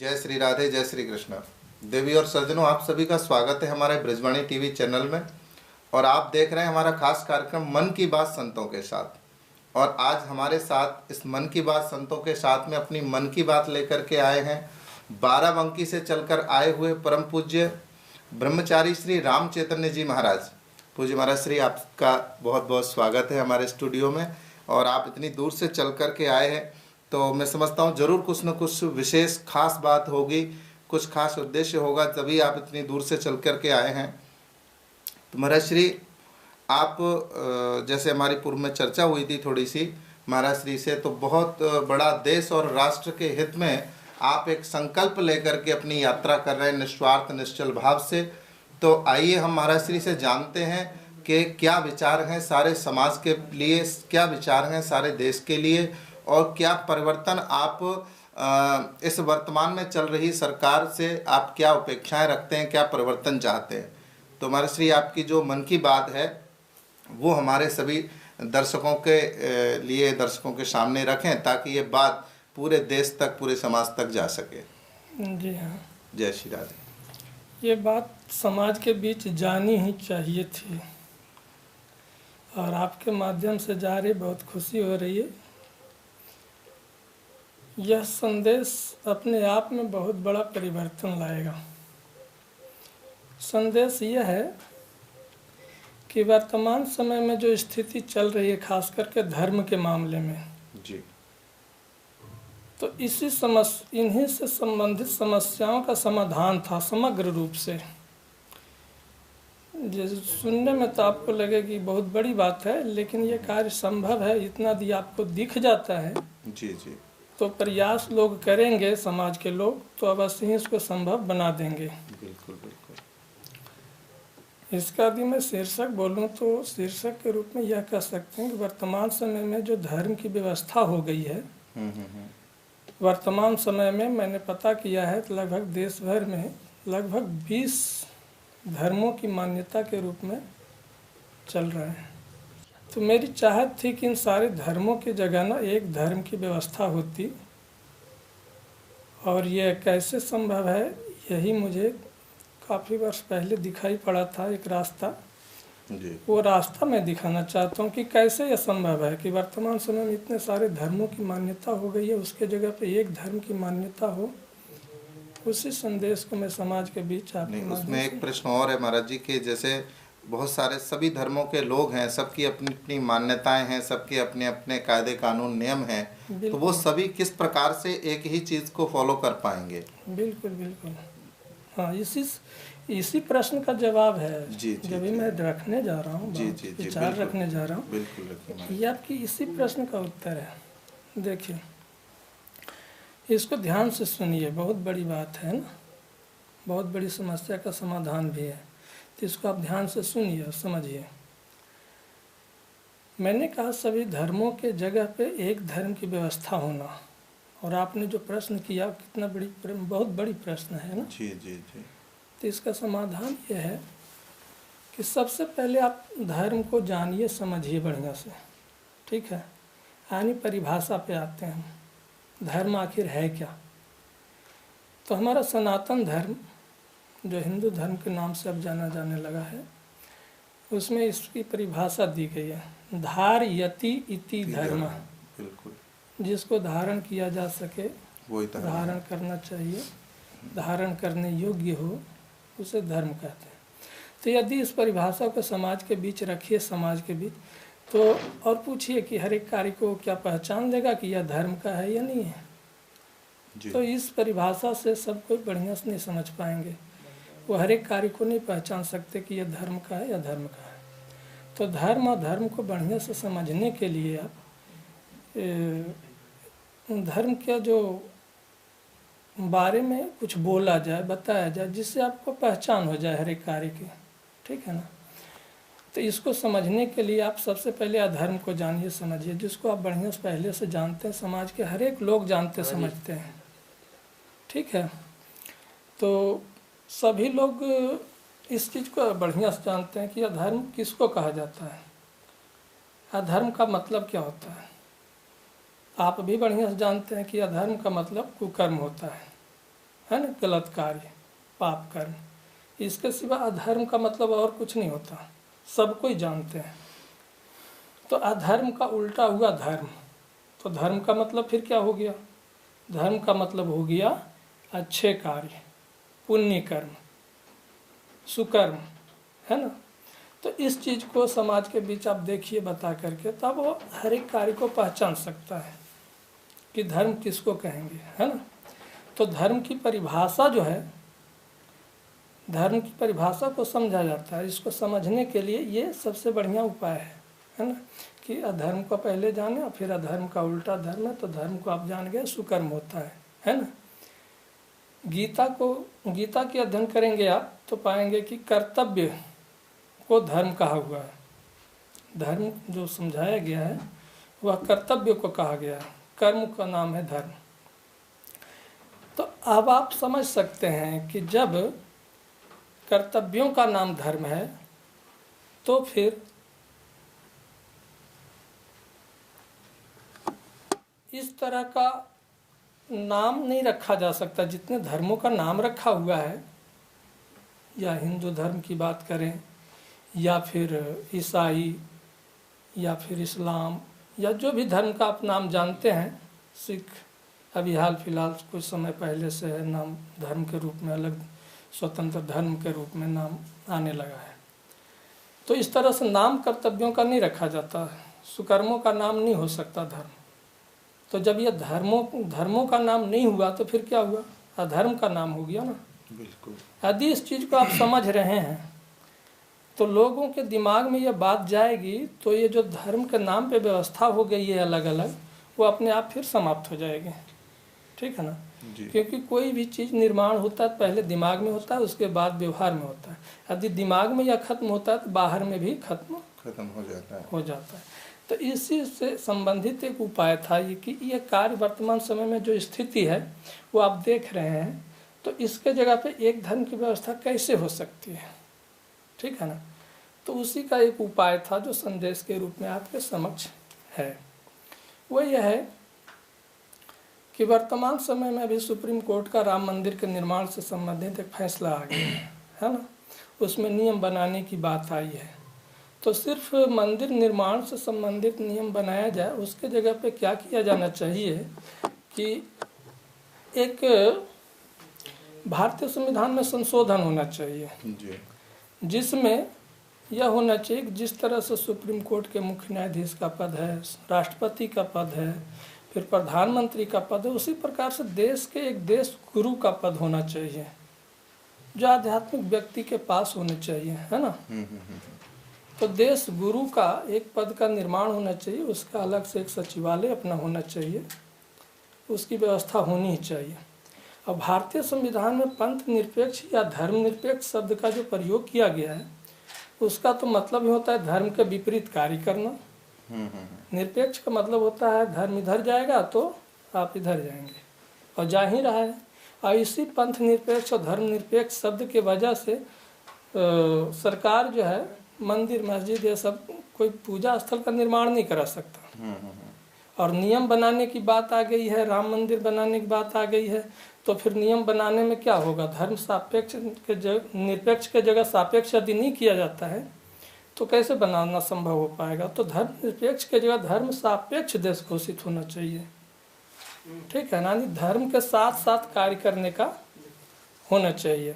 जय श्री राधे, जय श्री कृष्ण। देवी और सज्जनों, आप सभी का स्वागत है हमारे ब्रजवाणी टीवी चैनल में। और आप देख रहे हैं हमारा खास कार्यक्रम मन की बात संतों के साथ। और आज हमारे साथ इस मन की बात संतों के साथ में अपनी मन की बात लेकर के आए हैं बाराबंकी से चलकर आए हुए परम पूज्य ब्रह्मचारी श्री राम चैतन्य जी महाराज। पूज्य महाराज श्री, आपका बहुत बहुत स्वागत है हमारे स्टूडियो में। और आप इतनी दूर से चल कर के आए हैं तो मैं समझता हूँ जरूर कुछ न कुछ विशेष खास बात होगी, कुछ खास उद्देश्य होगा, तभी आप इतनी दूर से चल कर के आए हैं। तो महाराज श्री, आप जैसे हमारी पूर्व में चर्चा हुई थी थोड़ी सी महाराज श्री से, तो बहुत बड़ा देश और राष्ट्र के हित में आप एक संकल्प लेकर के अपनी यात्रा कर रहे हैं निस्वार्थ निश्चल भाव से। तो आइए हम महाराज श्री से जानते हैं कि क्या विचार हैं सारे समाज के लिए, क्या विचार हैं सारे देश के लिए, और क्या परिवर्तन आप इस वर्तमान में चल रही सरकार से आप क्या अपेक्षाएं रखते हैं, क्या परिवर्तन चाहते हैं। तो महाराज श्री, आपकी जो मन की बात है वो हमारे सभी दर्शकों के लिए, दर्शकों के सामने रखें ताकि ये बात पूरे देश तक, पूरे समाज तक जा सके। जी हाँ, जय श्री राधे। ये बात समाज के बीच जानी ही चाहिए थी और आपके माध्यम से जा रही, बहुत खुशी हो रही है। यह संदेश अपने आप में बहुत बड़ा परिवर्तन लाएगा। संदेश यह है कि वर्तमान समय में जो स्थिति चल रही है, खास करके धर्म के मामले में जी, तो इन्हीं से संबंधित समस्याओं का समाधान था समग्र रूप से। जैसे सुनने में तो आपको लगे कि बहुत बड़ी बात है, लेकिन ये कार्य संभव है, इतना यदि आपको दिख जाता है जी जी, तो प्रयास लोग करेंगे, समाज के लोग, तो अवश्य ही इसको संभव बना देंगे। बिल्कुल बिल्कुल। इसका यदि मैं शीर्षक बोलूं तो शीर्षक के रूप में यह कह सकते हैं कि वर्तमान समय में जो धर्म की व्यवस्था हो गई है, वर्तमान समय में मैंने पता किया है तो लगभग देश भर में लगभग 20 धर्मों की मान्यता के रूप में चल रहे हैं। तो मेरी चाहत थी कि इन सारे धर्मों की जगह ना एक धर्म की व्यवस्था होती। और यह कैसे संभव है, यही मुझे काफ़ी वर्ष पहले दिखाई पड़ा था एक रास्ता जी। वो रास्ता मैं दिखाना चाहता हूँ कि कैसे यह संभव है कि वर्तमान समय में इतने सारे धर्मों की मान्यता हो गई है, उसके जगह पे एक धर्म की मान्यता हो। उसी संदेश को मैं समाज के बीच आपके नहीं, माध्यम उसमें से- एक प्रश्न और है महाराज जी के, जैसे बहुत सारे सभी धर्मों के लोग हैं, सबकी अपनी अपनी मान्यताएं हैं, सबके अपने अपने कायदे कानून नियम हैं, तो बिल्कुल वो सभी किस प्रकार से एक ही चीज़ को फॉलो कर पाएंगे। बिल्कुल बिल्कुल। हाँ, इसी प्रश्न का जवाब है जी जी जो भी जी। मैं रखने जा रहा हूँ, जी जी जी, विचार बिल्कुल। रखने जा रहा हूँ। बिल्कुल रखिए महाराज। ये आपकी इसी प्रश्न का उत्तर है। देखिए, इसको ध्यान से सुनिए, बहुत बड़ी बात है ना, बहुत बड़ी समस्या का समाधान भी है, तो इसको आप ध्यान से सुनिए और समझिए। मैंने कहा सभी धर्मों के जगह पे एक धर्म की व्यवस्था होना, और आपने जो प्रश्न किया कितना बहुत बड़ी प्रश्न है ना। जी जी जी, तो इसका समाधान ये है कि सबसे पहले आप धर्म को जानिए, समझिए बढ़िया से, ठीक है। यानी परिभाषा पे आते हैं, धर्म आखिर है क्या। तो हमारा सनातन धर्म जो हिंदू धर्म के नाम से अब जाना जाने लगा है, उसमें इसकी परिभाषा दी गई है, धारयति इति धर्म। बिल्कुल, जिसको धारण किया जा सके, वही धर्म है। धारण करना चाहिए, धारण करने योग्य हो, उसे धर्म कहते हैं। तो यदि इस परिभाषा को समाज के बीच रखिए, समाज के बीच, तो और पूछिए कि हर एक कार्य को क्या पहचान देगा कि यह धर्म का है या नहीं है। जी। तो इस परिभाषा से सब कोई बढ़िया से नहीं समझ पाएंगे, वो हर एक कार्य को नहीं पहचान सकते कि यह धर्म का है या धर्म का है। तो धर्म और धर्म को बढ़िया से समझने के लिए आप धर्म के जो बारे में कुछ बोला जाए, बताया जाए, जिससे आपको पहचान हो जाए हर एक कार्य की, ठीक है ना। तो इसको समझने के लिए आप सबसे पहले अधर्म को जानिए, समझिए, जिसको आप बढ़िया से पहले से जानते हैं, समाज के हर एक लोग जानते समझते हैं, ठीक है। तो सभी लोग इस चीज़ को बढ़िया से जानते हैं कि अधर्म किसको कहा जाता है, अधर्म का मतलब क्या होता है। आप भी बढ़िया से जानते हैं कि अधर्म का मतलब कुकर्म होता है, है ना, गलत कार्य, पाप कर्म। इसके सिवा अधर्म का मतलब और कुछ नहीं होता, सब कोई जानते हैं। तो अधर्म का उल्टा हुआ धर्म। तो धर्म का मतलब फिर क्या हो गया? धर्म का मतलब हो गया अच्छे कार्य, पुण्य कर्म, सुकर्म, है ना। तो इस चीज़ को समाज के बीच आप देखिए बता करके, तब वो हर एक कार्य को पहचान सकता है कि धर्म किसको कहेंगे, है ना। तो धर्म की परिभाषा जो है, धर्म की परिभाषा को समझा जाता है। इसको समझने के लिए ये सबसे बढ़िया उपाय है ना, कि अधर्म को पहले जाने और फिर अधर्म का उल्टा धर्म है। तो धर्म को आप जान गए, सुकर्म होता है ना। गीता के अध्ययन करेंगे आप तो पाएंगे कि कर्तव्य को धर्म कहा हुआ है। धर्म जो समझाया गया है वह कर्तव्य को कहा गया है, कर्म का नाम है धर्म। तो अब आप समझ सकते हैं कि जब कर्तव्यों का नाम धर्म है तो फिर इस तरह का नाम नहीं रखा जा सकता। जितने धर्मों का नाम रखा हुआ है, या हिंदू धर्म की बात करें, या फिर ईसाई, या फिर इस्लाम, या जो भी धर्म का आप नाम जानते हैं, सिख अभी हाल फिलहाल कुछ समय पहले से है नाम धर्म के रूप में, अलग स्वतंत्र धर्म के रूप में नाम आने लगा है। तो इस तरह से नाम कर्तव्यों का नहीं रखा जाता, सुकर्मों का नाम नहीं हो सकता धर्म। तो जब ये धर्मों का नाम नहीं हुआ तो फिर क्या हुआ? अधर्म का नाम हो गया ना। बिल्कुल। यदि इस चीज़ को आप समझ रहे हैं तो लोगों के दिमाग में ये बात जाएगी, तो ये जो धर्म के नाम पे व्यवस्था हो गई है अलग अलग, वो अपने आप फिर समाप्त हो जाएगी। ठीक है ना जी। क्योंकि कोई भी चीज़ निर्माण होता है पहले दिमाग में होता है, उसके बाद व्यवहार में होता है। यदि दिमाग में यह खत्म होता है तो बाहर में भी खत्म हो जाता है। तो इसी से संबंधित एक उपाय था ये कि ये कार्य वर्तमान समय में जो स्थिति है वो आप देख रहे हैं, तो इसके जगह पे एक धर्म की व्यवस्था कैसे हो सकती है। ठीक है ना। तो उसी का एक उपाय था जो संदेश के रूप में आपके समक्ष है। वो यह है कि वर्तमान समय में अभी सुप्रीम कोर्ट का राम मंदिर के निर्माण से संबंधित एक फैसला आ गया है ना। उसमें नियम बनाने की बात आई है। तो सिर्फ मंदिर निर्माण से संबंधित नियम बनाया जाए, उसके जगह पे क्या किया जाना चाहिए कि एक भारतीय संविधान में संशोधन होना चाहिए जी। जिसमें यह होना चाहिए कि जिस तरह से सुप्रीम कोर्ट के मुख्य न्यायाधीश का पद है, राष्ट्रपति का पद है, फिर प्रधानमंत्री का पद है, उसी प्रकार से देश के एक देश गुरु का पद होना चाहिए जो आध्यात्मिक व्यक्ति के पास होने चाहिए, है ना। तो देश गुरु का एक पद का निर्माण होना चाहिए, उसका अलग से एक सचिवालय अपना होना चाहिए, उसकी व्यवस्था होनी ही चाहिए। और भारतीय संविधान में पंथ निरपेक्ष या धर्मनिरपेक्ष शब्द का जो प्रयोग किया गया है, उसका तो मतलब ही होता है धर्म के विपरीत कार्य करना। निरपेक्ष का मतलब होता है धर्म इधर जाएगा तो आप इधर जाएंगे, और जा ही रहा है। और इसी पंथ निरपेक्ष और धर्म निरपेक्ष शब्द के वजह से सरकार जो है मंदिर मस्जिद ये सब कोई पूजा स्थल का निर्माण नहीं करा सकता। और नियम बनाने की बात आ गई है, राम मंदिर बनाने की बात आ गई है, तो फिर नियम बनाने में क्या होगा? धर्म सापेक्ष के निरपेक्ष के जगह सापेक्ष यदि नहीं किया जाता है तो कैसे बनाना संभव हो पाएगा? तो धर्म निरपेक्ष के जगह धर्म सापेक्ष देश घोषित होना चाहिए। ठीक है ना, धर्म के साथ साथ कार्य करने का होना चाहिए।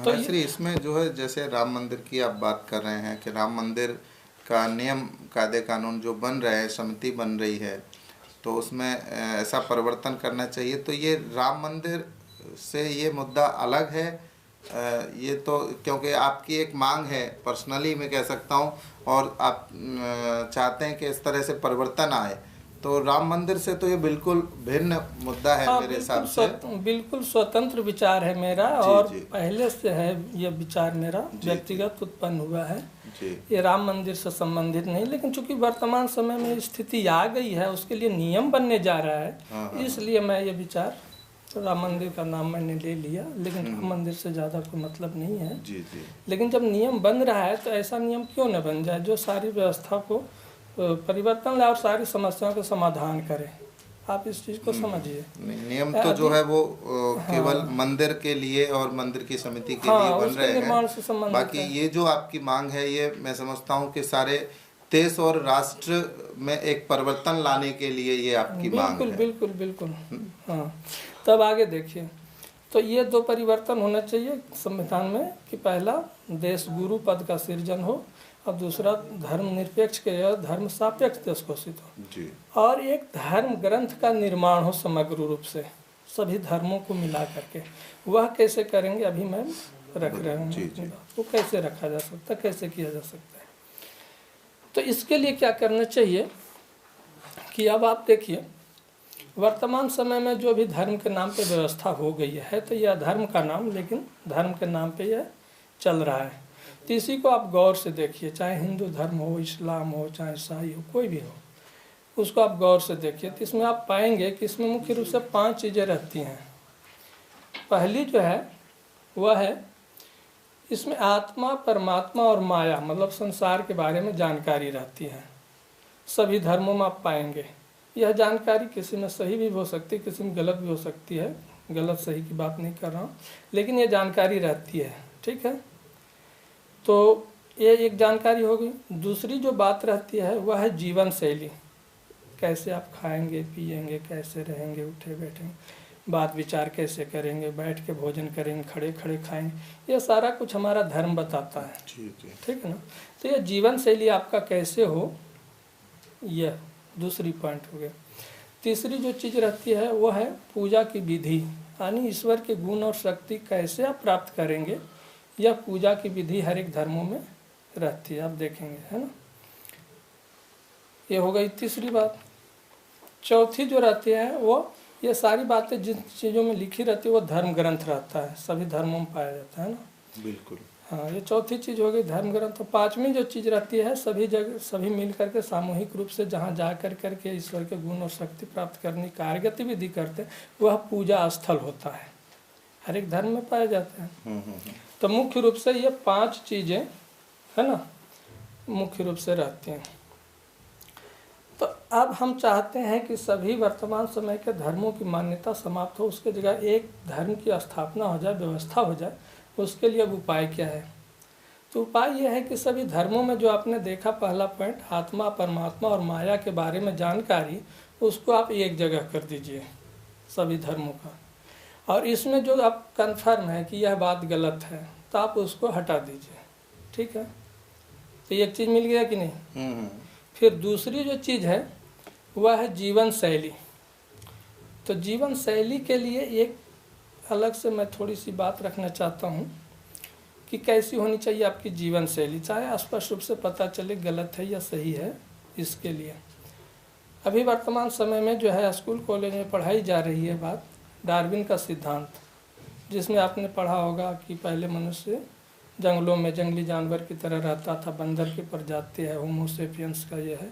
तो इसमें जो है जैसे राम मंदिर की आप बात कर रहे हैं कि राम मंदिर का नियम कायदे कानून जो बन रहे हैं, समिति बन रही है, तो उसमें ऐसा परिवर्तन करना चाहिए। तो ये राम मंदिर से ये मुद्दा अलग है, ये तो क्योंकि आपकी एक मांग है, पर्सनली मैं कह सकता हूँ, और आप चाहते हैं कि इस तरह से परिवर्तन आए, तो राम मंदिर से तो ये बिल्कुल भिन्न मुद्दा है। मेरे हिसाब से बिल्कुल स्वतंत्र विचार है मेरा, और पहले से है ये विचार मेरा व्यक्तिगत उत्पन्न हुआ है। ये राम मंदिर से संबंधित नहीं, लेकिन चूंकि वर्तमान समय में स्थिति आ गई है, उसके लिए नियम बनने जा रहा है, इसलिए मैं ये विचार राम मंदिर का नाम मैंने ले लिया। लेकिन राम मंदिर से ज़्यादा कोई मतलब नहीं है। लेकिन जब नियम बन रहा है तो ऐसा नियम क्यों न बन जाए जो सारी व्यवस्था को परिवर्तन लाए और सारी समस्याओं का समाधान करे। आप इस चीज़ को समझिए। नियम तो जो है वो केवल मंदिर के लिए और मंदिर की समिति के लिए बन उसके रहे निर्माण से हैं। संबंधित बाकी है। ये जो आपकी मांग है, ये मैं समझता हूँ कि सारे देश और राष्ट्र में एक परिवर्तन लाने के लिए ये आपकी मांग बिल्कुल है। बिल्कुल बिल्कुल। हाँ, तब आगे देखिए, तो ये 2 परिवर्तन होना चाहिए संविधान में कि पहला देश गुरु पद का सृजन हो और दूसरा धर्मनिरपेक्ष के या धर्म सापेक्ष देश घोषित हो जी। और एक धर्म ग्रंथ का निर्माण हो समग्र रूप से सभी धर्मों को मिला करके। वह कैसे करेंगे अभी मैं रख रहा हूँ जी, अपनी बात। वो कैसे रखा जा सकता है, कैसे किया जा सकता है। तो इसके लिए क्या करना चाहिए कि अब आप देखिए, वर्तमान समय में जो भी धर्म के नाम पे व्यवस्था हो गई है तो यह धर्म का नाम, लेकिन धर्म के नाम पे यह चल रहा है। तो इसी को आप गौर से देखिए, चाहे हिंदू धर्म हो, इस्लाम हो, चाहे ईसाई हो, कोई भी हो, उसको आप गौर से देखिए। तो इसमें आप पाएंगे कि इसमें मुख्य रूप से 5 चीज़ें रहती हैं। पहली जो है वह है, इसमें आत्मा, परमात्मा और माया मतलब संसार के बारे में जानकारी रहती है। सभी धर्मों में आप पाएंगे। यह जानकारी किसी में सही भी हो सकती है, किसी में गलत भी हो सकती है। गलत सही की बात नहीं कर रहा हूँ, लेकिन ये जानकारी रहती है। ठीक है, तो ये एक जानकारी होगी। दूसरी जो बात रहती है वह है जीवन शैली। कैसे आप खाएंगे पिएंगे, कैसे रहेंगे, उठे बैठेंगे, बात विचार कैसे करेंगे, बैठ के भोजन करेंगे, खड़े खड़े खाएंगे, ये सारा कुछ हमारा धर्म बताता है। ठीक है ना। तो ये जीवन शैली आपका कैसे हो, यह दूसरी पॉइंट हो गया। तीसरी जो चीज़ रहती है वो है पूजा की विधि, यानी ईश्वर के गुण और शक्ति कैसे आप प्राप्त करेंगे, यह पूजा की विधि हर एक धर्मों में रहती है, आप देखेंगे, है ना। ये हो गई तीसरी बात। चौथी जो रहती है वो, ये सारी बातें जिन चीज़ों में लिखी रहती है वो धर्म ग्रंथ रहता है, सभी धर्मों में पाया जाता है ना। बिल्कुल। हाँ, ये चौथी चीज़ हो गई धर्म ग्रंथ। तो 5वीं जो चीज़ रहती है, सभी जगह सभी मिल करके सामूहिक रूप से जहाँ जा कर के ईश्वर के गुण और शक्ति प्राप्त करने की कार्य गतिविधि करते हैं, वह पूजा स्थल होता है, हर एक धर्म में पाया जाता है। तो मुख्य रूप से ये 5 चीज़ें है ना, मुख्य रूप से रहती हैं। तो अब हम चाहते हैं कि सभी वर्तमान समय के धर्मों की मान्यता समाप्त हो, उसके जगह एक धर्म की स्थापना हो जाए, व्यवस्था हो जाए। उसके लिए अब उपाय क्या है? तो उपाय यह है कि सभी धर्मों में जो आपने देखा पहला पॉइंट, आत्मा, परमात्मा और माया के बारे में जानकारी, उसको आप एक जगह कर दीजिए सभी धर्मों का। और इसमें जो आप कन्फर्म है कि यह बात गलत है तो आप उसको हटा दीजिए। ठीक है, तो एक चीज़ मिल गया कि नहीं। फिर दूसरी जो चीज़ है वह है जीवन शैली। तो जीवन शैली के लिए एक अलग से मैं थोड़ी सी बात रखना चाहता हूँ कि कैसी होनी चाहिए आपकी जीवन शैली, चाहे स्पष्ट रूप से पता चले गलत है या सही है। इसके लिए अभी वर्तमान समय में जो है स्कूल कॉलेज में पढ़ाई जा रही है बात डार्विन का सिद्धांत, जिसमें आपने पढ़ा होगा कि पहले मनुष्य जंगलों में जंगली जानवर की तरह रहता था, बंदर की प्रजाति है, होमो सेपियंस का यह है।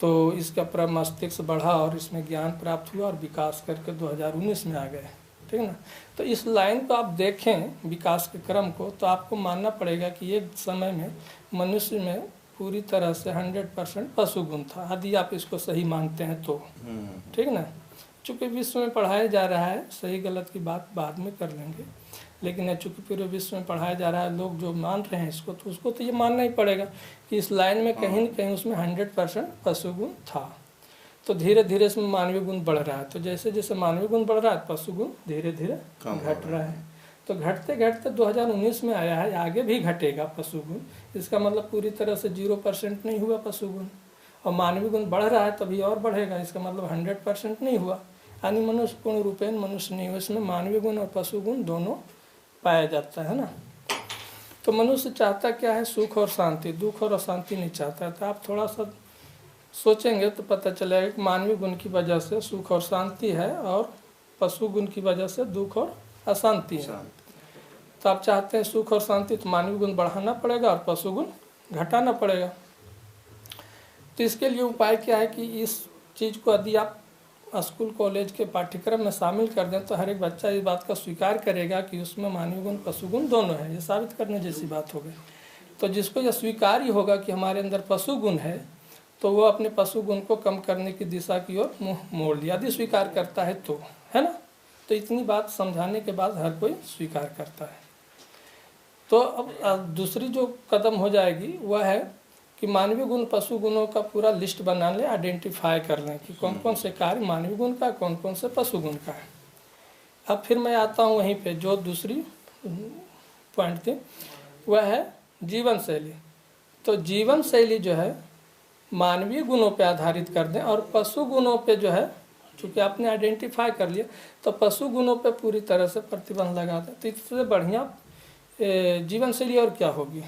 तो इसका मस्तिष्क बढ़ा और इसमें ज्ञान प्राप्त हुआ और विकास करके 2019 में आ गए। ठीक है ना। तो इस लाइन को आप देखें विकास के क्रम को, तो आपको मानना पड़ेगा कि एक समय में मनुष्य में पूरी तरह से 100% पशु गुण था, यदि आप इसको सही मानते हैं तो। ठीक है ना। चूँकि विश्व में पढ़ाया जा रहा है, सही गलत की बात बाद में कर लेंगे, लेकिन चूँकि पूरे विश्व में पढ़ाया जा रहा है, लोग जो मान रहे हैं इसको, तो उसको तो ये मानना ही पड़ेगा कि इस लाइन में कहीं न कहीं उसमें 100% पशु गुण था। तो धीरे धीरे इसमें मानवीय गुण बढ़ रहा है। तो जैसे जैसे मानवीय गुण बढ़ रहा है, पशु गुण धीरे धीरे घट रहा है। तो घटते घटते 2019 में आया है, आगे भी घटेगा पशु गुण। इसका मतलब पूरी तरह से 0% नहीं हुआ पशु गुण, और मानवीय गुण बढ़ रहा है तभी और बढ़ेगा। इसका मतलब 100% नहीं हुआ, यानी मनुष्य पूर्ण रूपेण मनुष्य नहीं हुआ। इसमें मानवीय गुण और पशु गुण दोनों पाया जाता है ना। तो मनुष्य चाहता क्या है? सुख और शांति, दुख और अशांति नहीं चाहता। तो आप थोड़ा सा सोचेंगे तो पता चलेगा कि मानवीय गुण की वजह से सुख और शांति है और पशु गुण की वजह से दुख और अशांति है। तो आप चाहते हैं सुख और शांति, तो मानवीय गुण बढ़ाना पड़ेगा और पशु गुण घटाना पड़ेगा। तो इसके लिए उपाय क्या है कि इस चीज़ को यदि आप स्कूल कॉलेज के पाठ्यक्रम में शामिल कर दें तो हर एक बच्चा इस बात का स्वीकार करेगा कि उसमें मानवीय गुण पशु गुण दोनों है। ये साबित करने जैसी बात हो गई। तो जिसको यह स्वीकार ही होगा कि हमारे अंदर पशु गुण है, तो वो अपने पशु गुण को कम करने की दिशा की ओर मुंह मोड़ लिया, यदि स्वीकार करता है तो, है ना। तो इतनी बात समझाने के बाद हर कोई स्वीकार करता है। तो अब दूसरी जो कदम हो जाएगी वह है कि मानवीय गुण पशु गुणों का पूरा लिस्ट बना लें, आइडेंटिफाई कर लें कि कौन कौन से कार्य मानवीय गुण का, कौन कौन से पशु गुण का है। अब फिर मैं आता हूँ वहीं पे, जो दूसरी पॉइंट थी वह है जीवन शैली। तो जीवन शैली जो है मानवीय गुणों पे आधारित कर दें, और पशु गुणों पे जो है, चूँकि आपने आइडेंटिफाई कर लिया, तो पशु गुणों पे पूरी तरह से प्रतिबंध लगा दें। तो इससे बढ़िया जीवन शैली और क्या होगी,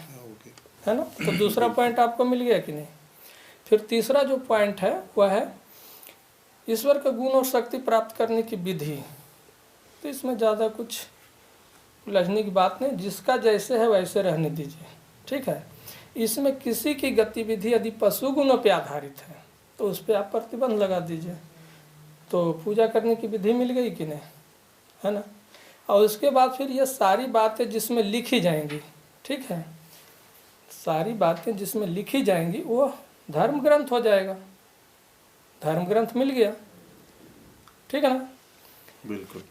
है ना। तो दूसरा पॉइंट आपको मिल गया कि नहीं। फिर तीसरा जो पॉइंट है वह है ईश्वर का गुण और शक्ति प्राप्त करने की विधि। तो इसमें ज़्यादा कुछ उलझने की बात नहीं, जिसका जैसे है वैसे रहने दीजिए, ठीक है। इसमें किसी की गतिविधि यदि पशु गुणों पर आधारित है तो उस पर आप प्रतिबंध लगा दीजिए। तो पूजा करने की विधि मिल गई कि नहीं, है ना। और उसके बाद फिर ये सारी बातें जिसमें लिखी जाएंगी, ठीक है, सारी बातें जिसमें लिखी जाएंगी वो धर्म ग्रंथ हो जाएगा। धर्म ग्रंथ मिल गया, ठीक है ना। बिल्कुल।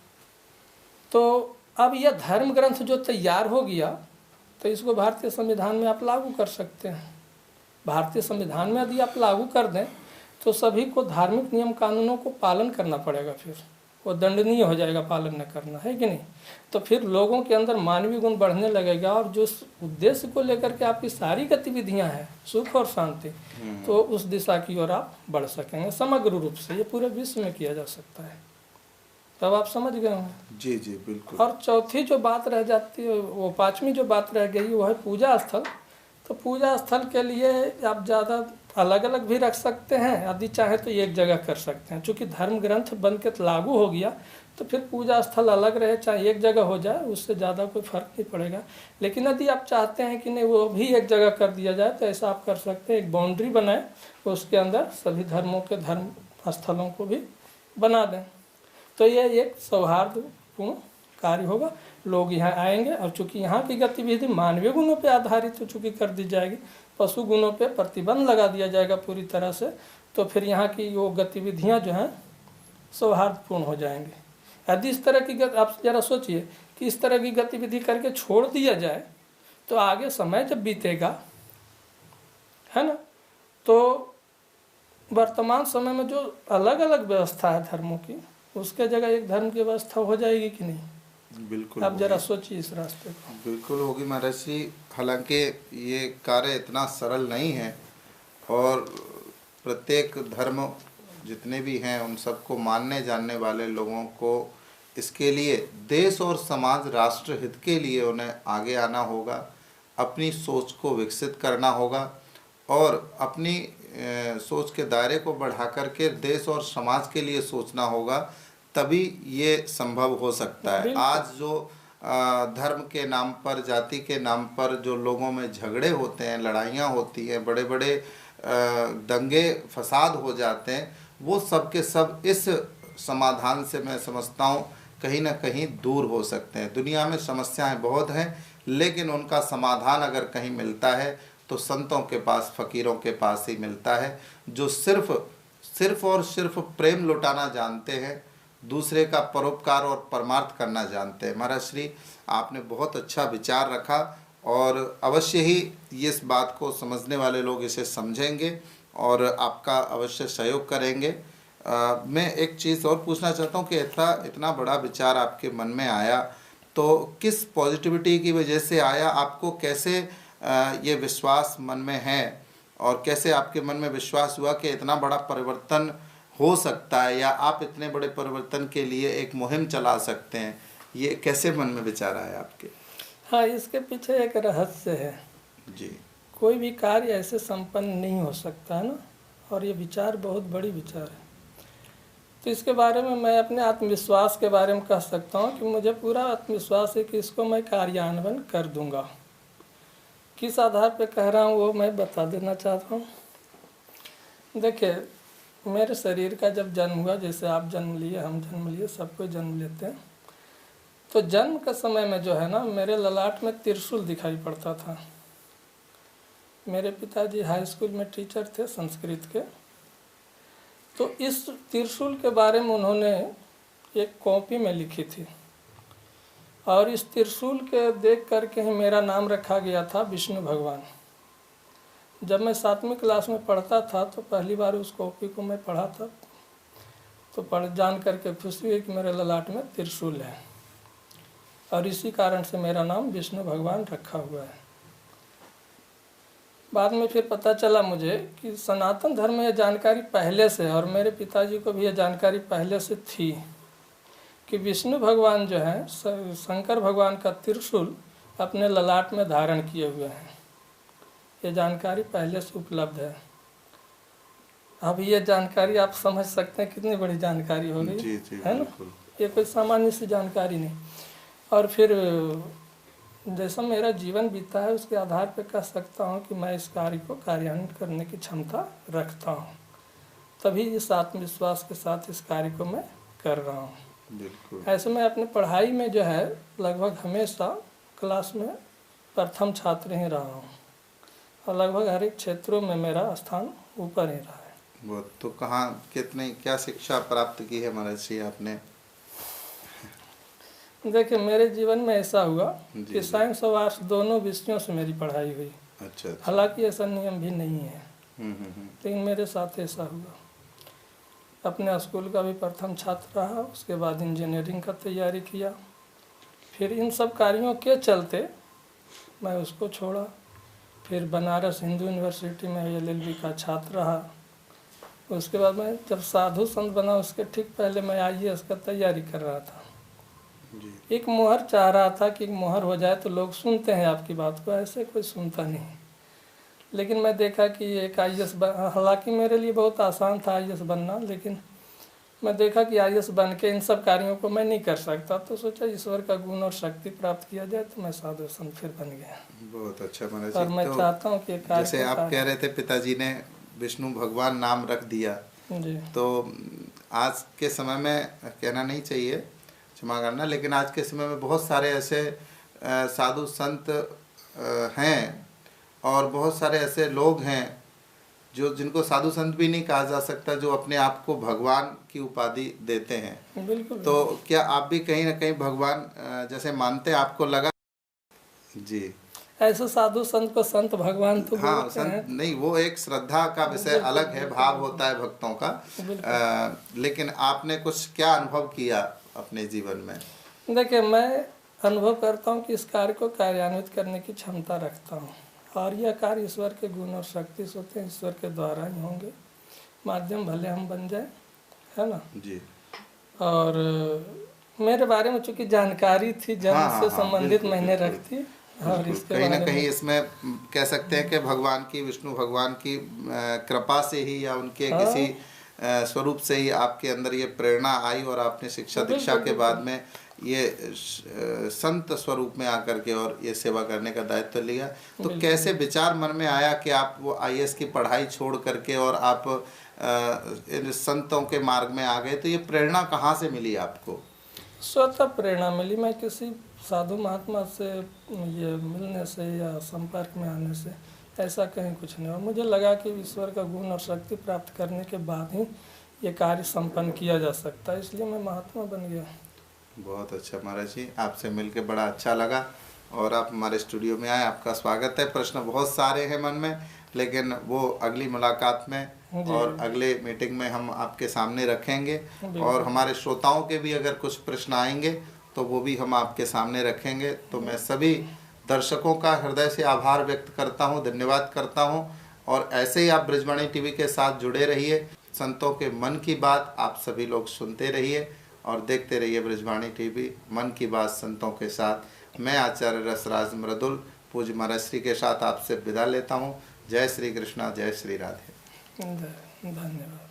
तो अब यह धर्म ग्रंथ जो तैयार हो गया, तो इसको भारतीय संविधान में आप लागू कर सकते हैं। भारतीय संविधान में यदि आप लागू कर दें तो सभी को धार्मिक नियम कानूनों को पालन करना पड़ेगा, फिर वो दंडनीय हो जाएगा पालन न करना, है कि नहीं। तो फिर लोगों के अंदर मानवीय गुण बढ़ने लगेगा, और जो उद्देश्य को लेकर के आपकी सारी गतिविधियां हैं, सुख और शांति, तो उस दिशा की ओर आप बढ़ सकेंगे समग्र रूप से। ये पूरे विश्व में किया जा सकता है। तब आप समझ गए होंगे। जी जी बिल्कुल। और चौथी जो बात रह जाती है, वो पांचवी जो बात रह गई वो है पूजा स्थल। तो पूजा स्थल के लिए आप ज़्यादा अलग अलग भी रख सकते हैं, यदि चाहे तो एक जगह कर सकते हैं। चूँकि धर्म ग्रंथ बन के लागू हो गया तो फिर पूजा स्थल अलग रहे चाहे एक जगह हो जाए, उससे ज़्यादा कोई फर्क नहीं पड़ेगा। लेकिन यदि आप चाहते हैं कि नहीं वो भी एक जगह कर दिया जाए तो ऐसा आप कर सकते हैं, एक बाउंड्री बनाएं, उसके अंदर सभी धर्मों के धर्म स्थलों को भी बना दें। तो ये एक सौहार्दपूर्ण कार्य होगा। लोग यहाँ आएंगे, और चूँकि यहाँ की गतिविधि मानवीय गुणों पे आधारित हो चूँकि कर दी जाएगी, पशु गुणों पे प्रतिबंध लगा दिया जाएगा पूरी तरह से, तो फिर यहाँ की वो गतिविधियाँ जो हैं सौहार्दपूर्ण हो जाएंगी। यदि इस तरह की आप ज़रा सोचिए कि इस तरह की गतिविधि करके छोड़ दिया जाए तो आगे समय जब बीतेगा, है ना, तो वर्तमान समय में जो अलग अलग व्यवस्था है धर्मों की, उसके जगह एक धर्म की व्यवस्था हो जाएगी कि नहीं। बिल्कुल आप जरा सोचिए इस रास्ते को। बिल्कुल होगी महाराज जी। हालांकि ये कार्य इतना सरल नहीं है, और प्रत्येक धर्म जितने भी हैं उन सबको मानने जानने वाले लोगों को इसके लिए देश और समाज राष्ट्र हित के लिए उन्हें आगे आना होगा, अपनी सोच को विकसित करना होगा, और अपनी सोच के दायरे को बढ़ा करके देश और समाज के लिए सोचना होगा, तभी ये संभव हो सकता है। आज जो धर्म के नाम पर, जाति के नाम पर जो लोगों में झगड़े होते हैं, लड़ाइयाँ होती हैं, बड़े बड़े दंगे फसाद हो जाते हैं, वो सब के सब इस समाधान से मैं समझता हूँ कहीं ना कहीं दूर हो सकते हैं। दुनिया में समस्याएं बहुत हैं, लेकिन उनका समाधान अगर कहीं मिलता है तो संतों के पास, फकीरों के पास ही मिलता है, जो सिर्फ और सिर्फ प्रेम लुटाना जानते हैं, दूसरे का परोपकार और परमार्थ करना जानते हैं। महाराज श्री, आपने बहुत अच्छा विचार रखा, और अवश्य ही इस बात को समझने वाले लोग इसे समझेंगे और आपका अवश्य सहयोग करेंगे। मैं एक चीज़ और पूछना चाहता हूँ कि इतना बड़ा विचार आपके मन में आया तो किस पॉजिटिविटी की वजह से आया? आपको कैसे ये विश्वास मन में है, और कैसे आपके मन में विश्वास हुआ कि इतना बड़ा परिवर्तन हो सकता है, या आप इतने बड़े परिवर्तन के लिए एक मुहिम चला सकते हैं? ये कैसे मन में विचार आया आपके? हाँ, इसके पीछे एक रहस्य है जी। कोई भी कार्य ऐसे संपन्न नहीं हो सकता है ना, और ये विचार बहुत बड़ी विचार है। तो इसके बारे में मैं अपने आत्मविश्वास के बारे में कह सकता हूँ कि मुझे पूरा आत्मविश्वास है कि इसको मैं कार्यान्वयन कर दूंगा। किस आधार पे कह रहा हूँ वो मैं बता देना चाहता हूँ। देखिए, मेरे शरीर का जब जन्म हुआ, जैसे आप जन्म लिए, हम जन्म लिए, सब कोई जन्म लेते हैं, तो जन्म के समय में जो है ना, मेरे ललाट में त्रिशूल दिखाई पड़ता था। मेरे पिताजी हाई स्कूल में टीचर थे संस्कृत के। तो इस त्रिशूल के बारे में उन्होंने एक कॉपी में लिखी थी और इस त्रिशूल के देख करके ही मेरा नाम रखा गया था विष्णु भगवान। जब मैं 7वीं क्लास में पढ़ता था तो पहली बार उस कॉपी को मैं पढ़ा था, तो जान करके खुशी हुई कि मेरे ललाट में त्रिशूल है और इसी कारण से मेरा नाम विष्णु भगवान रखा हुआ है। बाद में फिर पता चला मुझे कि सनातन धर्म में यह जानकारी पहले से, और मेरे पिताजी को भी यह जानकारी पहले से थी कि विष्णु भगवान जो है शंकर भगवान का त्रिशूल अपने ललाट में धारण किए हुए हैं। ये जानकारी पहले से उपलब्ध है। अब ये जानकारी आप समझ सकते हैं कितनी बड़ी जानकारी हो गई है ना, ये कोई सामान्य सी जानकारी नहीं। और फिर जैसा मेरा जीवन बीता है उसके आधार पर कह सकता हूँ कि मैं इस कार्य को कार्यान्वित करने की क्षमता रखता हूँ, तभी इस आत्मविश्वास के साथ इस कार्य को मैं कर रहा हूँ। ऐसे मैं अपने पढ़ाई में जो है लगभग हमेशा क्लास में प्रथम छात्र ही रहा हूँ और लगभग हर एक क्षेत्रों में मेरा स्थान ऊपर ही रहा है। वो तो कहाँ कितनी क्या शिक्षा प्राप्त की है महाराज जी आपने? देखिए मेरे जीवन में ऐसा हुआ कि साइंस और आर्ट्स दोनों विषयों से मेरी पढ़ाई हुई। अच्छा। हालांकि ऐसा नियम भी नहीं है, लेकिन मेरे साथ ऐसा हुआ। अपने स्कूल का भी प्रथम छात्र रहा, उसके बाद इंजीनियरिंग का तैयारी किया, फिर इन सब कार्यों के चलते मैं उसको छोड़ा। फिर बनारस हिंदू यूनिवर्सिटी में LLB का छात्र रहा। उसके बाद मैं जब साधु संत बना उसके ठीक पहले मैं IAS का तैयारी कर रहा था जी। एक मोहर चाह रहा था कि मोहर हो जाए तो लोग सुनते हैं आपकी बात को, ऐसे कोई सुनता नहीं। लेकिन मैं देखा कि एक IAS हालांकि मेरे लिए बहुत आसान था IAS बनना, लेकिन मैं देखा कि IAS बन के इन सब कार्यों को मैं नहीं कर सकता, तो सोचा ईश्वर का गुण और शक्ति प्राप्त किया जाए, तो मैं साधु संत फिर बन गया। बहुत अच्छा महाराज जी। और मैं चाहता हूँ कि जैसे आप कह रहे थे पिताजी ने विष्णु भगवान नाम रख दिया जी, तो आज के समय में कहना नहीं चाहिए, क्षमा करना, लेकिन आज के समय में बहुत सारे ऐसे साधु संत हैं और बहुत सारे ऐसे लोग हैं जो जिनको साधु संत भी नहीं कहा जा सकता, जो अपने आप को भगवान की उपाधि देते हैं। बिल्कुल। तो क्या आप भी कहीं ना कहीं भगवान जैसे मानते, आपको लगा? जी, ऐसे साधु संत को संत भगवान तो हाँ, बोलते संत हैं। नहीं, वो एक श्रद्धा का विषय अलग है, भाव होता है भक्तों का। लेकिन आपने कुछ क्या अनुभव किया अपने जीवन में? देखिए मैं अनुभव करता हूँ कि इस कार्य को कार्यान्वित करने की क्षमता रखता हूँ, और यह कार्य ईश्वर के गुण और शक्ति से होते हैं, ईश्वर के द्वारा ही होंगे। माध्यम भले हम बन जाए, है ना जी। और मेरे बारे में चूँकि जानकारी थी जन्म से संबंधित मैंने रखती, और इसके कहीं ना कहीं इसमें कह सकते हैं कि भगवान की, विष्णु भगवान की कृपा से ही या उनके किसी स्वरूप से ही आपके अंदर ये प्रेरणा आई और आपने शिक्षा दीक्षा के बाद में ये संत स्वरूप में आकर के और ये सेवा करने का दायित्व लिया। तो कैसे विचार मन में आया कि आप वो IAS की पढ़ाई छोड़ करके और आप इन संतों के मार्ग में आ गए? तो ये प्रेरणा कहाँ से मिली आपको? स्वतः प्रेरणा मिली। मैं किसी साधु महात्मा से ये मिलने से या संपर्क में आने से ऐसा कहीं कुछ नहीं हुआ। मुझे लगा कि ईश्वर का गुण और शक्ति प्राप्त करने के बाद ही ये कार्य संपन्न किया जा सकता है, इसलिए मैं महात्मा बन गया। बहुत अच्छा महाराज जी, आपसे मिलकर बड़ा अच्छा लगा और आप हमारे स्टूडियो में आए, आपका स्वागत है। प्रश्न बहुत सारे हैं मन में, लेकिन वो अगली मुलाकात में और अगले मीटिंग में हम आपके सामने रखेंगे, और हमारे श्रोताओं के भी अगर कुछ प्रश्न आएंगे तो वो भी हम आपके सामने रखेंगे। तो मैं सभी दर्शकों का हृदय से आभार व्यक्त करता हूँ, धन्यवाद करता हूँ, और ऐसे ही आप ब्रजवाणी टीवी के साथ जुड़े रहिए। संतों के मन की बात आप सभी लोग सुनते रहिए और देखते रहिए ब्रजवाणी टीवी, मन की बात संतों के साथ। मैं आचार्य रसराज मृदुल पूज्य महाराज श्री के साथ आपसे विदा लेता हूँ। जय श्री कृष्णा, जय श्री राधे। धन्यवाद।